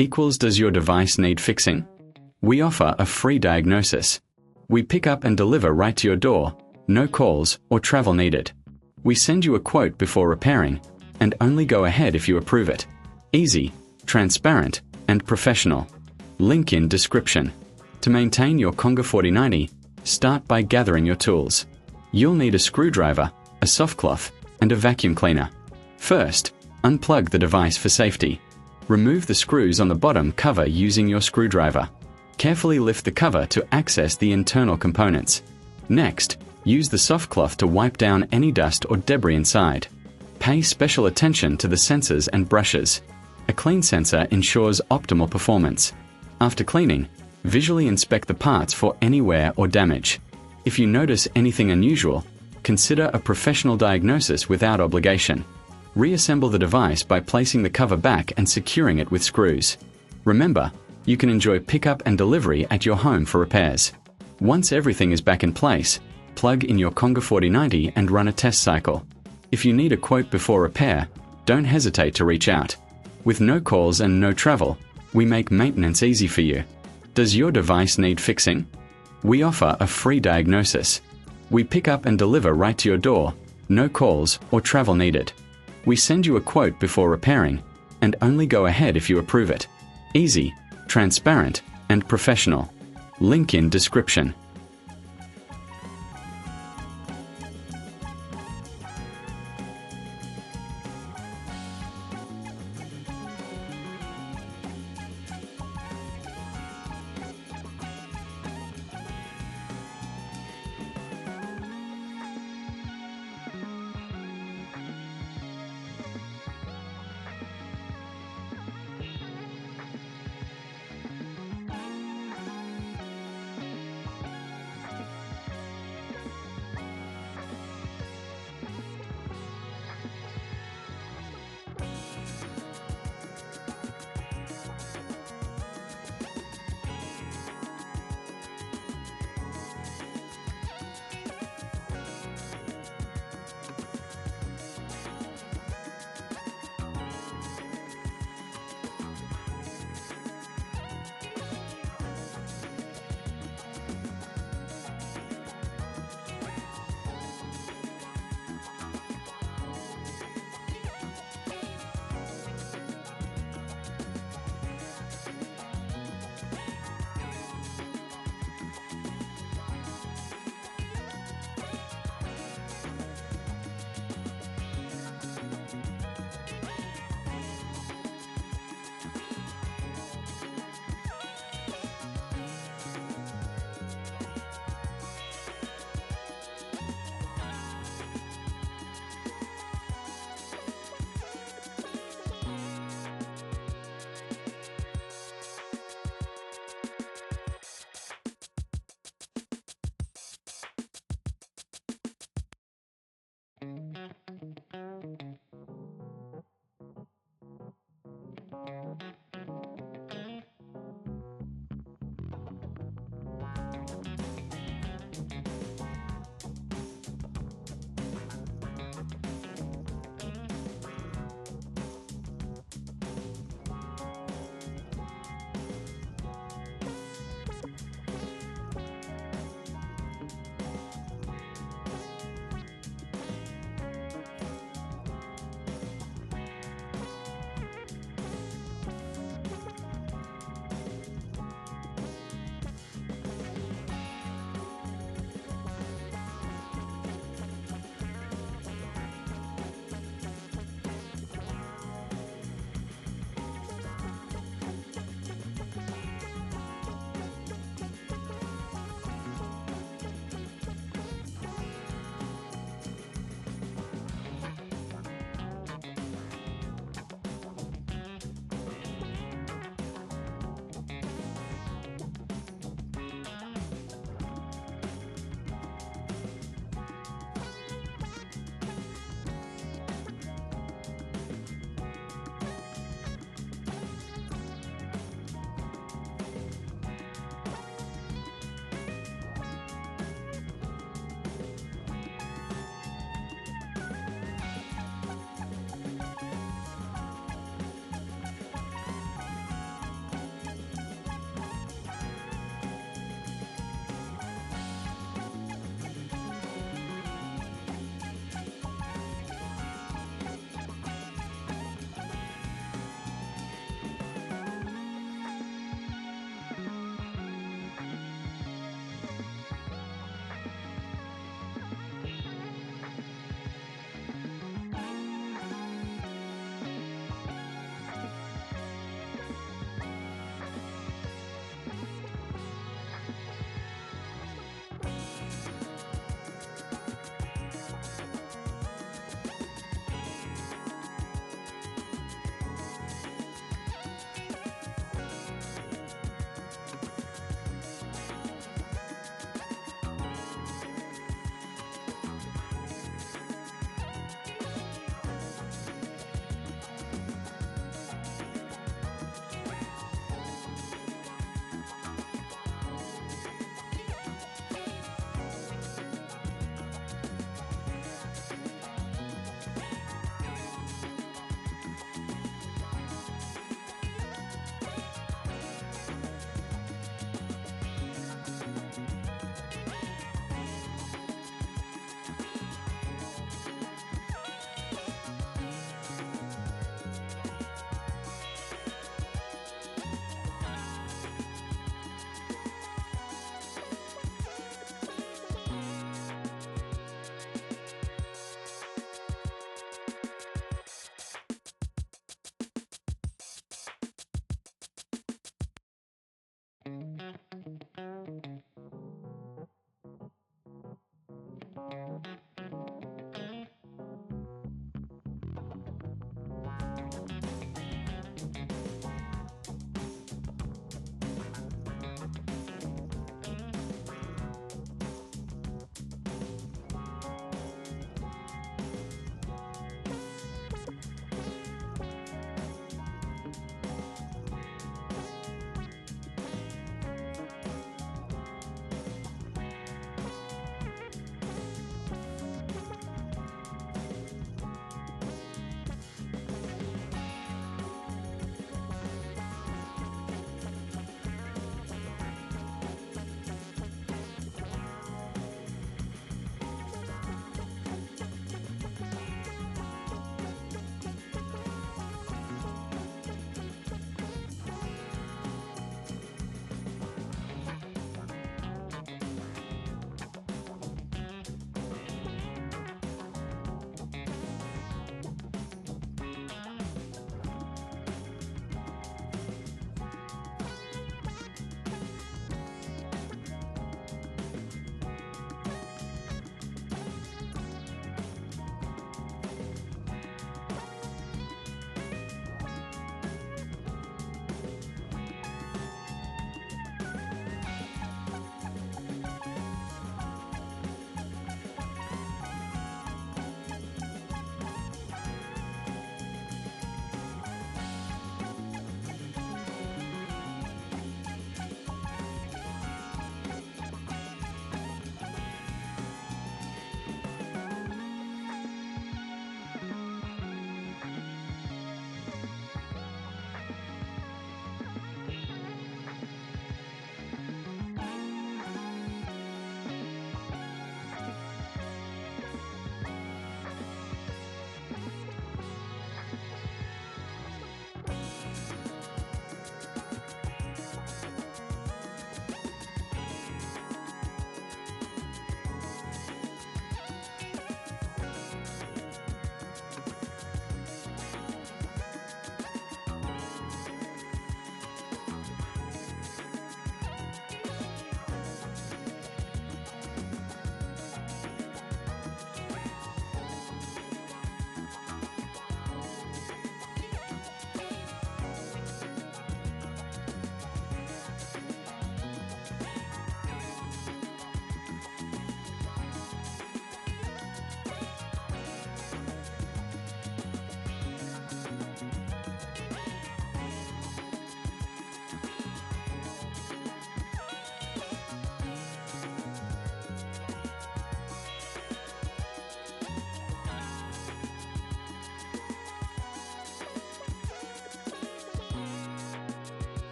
equals does your device need fixing? We offer a free diagnosis. We pick up and deliver right to your door, no calls or travel needed. We send you a quote before repairing, and only go ahead if you approve it. Easy, transparent, and professional. Link in description. To maintain your Conga 4090, start by gathering your tools. You'll need a screwdriver, a soft cloth, and a vacuum cleaner. First, unplug the device for safety. Remove the screws on the bottom cover using your screwdriver. Carefully lift the cover to access the internal components. Next, use the soft cloth to wipe down any dust or debris inside. Pay special attention to the sensors and brushes. A clean sensor ensures optimal performance. After cleaning, visually inspect the parts for any wear or damage. If you notice anything unusual, consider a professional diagnosis without obligation. Reassemble the device by placing the cover back and securing it with screws. Remember, you can enjoy pickup and delivery at your home for repairs. Once everything is back in place, plug in your Conga 4090 and run a test cycle. If you need a quote before repair, don't hesitate to reach out. With no calls and no travel, we make maintenance easy for you. Does your device need fixing? We offer a free diagnosis. We pick up and deliver right to your door, no calls or travel needed. We send you a quote before repairing, and only go ahead if you approve it. Easy, transparent, and professional. Link in description.